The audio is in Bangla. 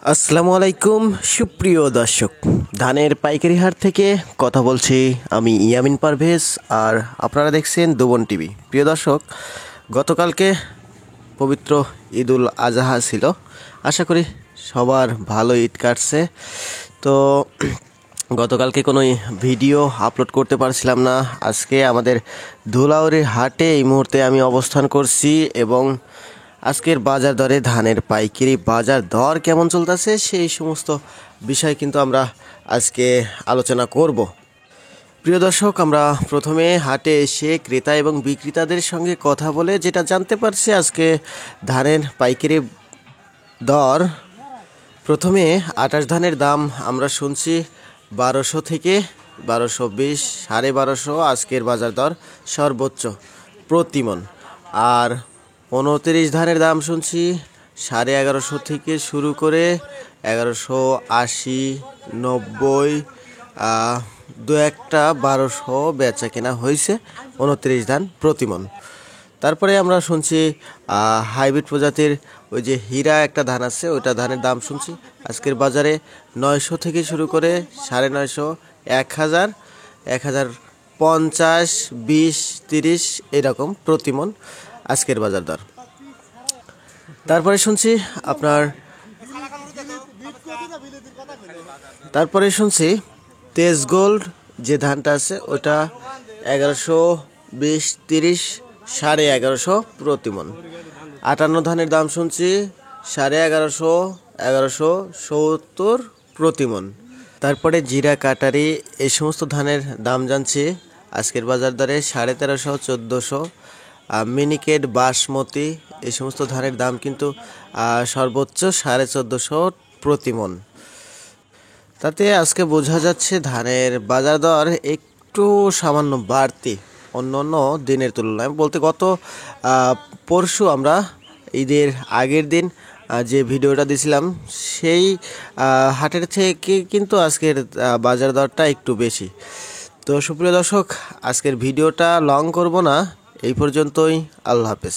আসসালামু আলাইকুম সুপ্রিয় দর্শক, ধানের পাইকারি হাট থেকে কথা বলছি আমি ইয়ামিন পারভেজ। আর আপনারা দেখছেন দুবন টিভি। প্রিয় দর্শক, গতকালকে পবিত্র ঈদুল আজহা ছিল। আশা করি সবার ভালো ঈদ কাটছে। তো গতকালকে কোনো ভিডিও আপলোড করতে পারছিলাম না। আজকে আমাদের ধুলাউড়ির হাটে এই মুহূর্তে আমি অবস্থান করছি এবং আজকের বাজার দরে ধানের পাইকারি বাজার দর কেমন চলতেছে সেই সমস্ত বিষয় কিন্তু আমরা আজকে আলোচনা করব। প্রিয় দর্শক, আমরা প্রথমে হাটে এসে ক্রেতা এবং বিক্রেতাদের সঙ্গে কথা বলে যেটা জানতে পারছি আজকে ধানের পাইকারি দর। প্রথমে ২৮ ধানের দাম আমরা শুনছি ১২০০ থেকে ১২২০, ১২৫০ আজকের বাজার দর সর্বোচ্চ প্রতিমন। আর ২৯ ধানের দাম শুনছি ১১৫০ থেকে শুরু করে ১১৮০, ৯০, দু একটা ১২০০ বেচা কেনা হয়েছে ২৯ ধান প্রতিমন। তারপরে আমরা শুনছি হাইব্রিড প্রজাতির ওই যে হীরা একটা ধান আছে, ওইটা ধানের দাম শুনছি আজকের বাজারে ৯০০ থেকে শুরু করে ৯৫০, ১০০০, ১০৫০, ২০, ৩০ এরকম প্রতিমন আজকের বাজার দর। তারপরে শুনছি তেজ গোল্ড যে ধানটা আছে ওটা ১১২০, ৩০, ১১৫০ প্রতিমন। ৫৮ ধানের দাম শুনছি ১১৫০, ১১৭০ প্রতিমন। তারপরে জিরা কাটারি এই সমস্ত ধানের দাম জানছি আজকের বাজার দরে ১৩৫০, ১৪০০। মিনিকেট, বাসমতি এই সমস্ত ধানের দাম কিন্তু সর্বোচ্চ ১৪৫০ প্রতিমন। তাতে আজকে বোঝা যাচ্ছে ধানের বাজার দর একটু সামান্য বাড়তি অন্য অন্য দিনের তুলনায়। বলতে গত পরশু আমরা ঈদের আগের দিন যে ভিডিওটা দিয়েছিলাম সেই হাটের থেকে কিন্তু আজকের বাজার দরটা একটু বেশি। তো সুপ্রিয় দর্শক, আজকের ভিডিওটা লং করব না, এই পর্যন্তই। আল্লাহ হাফেজ।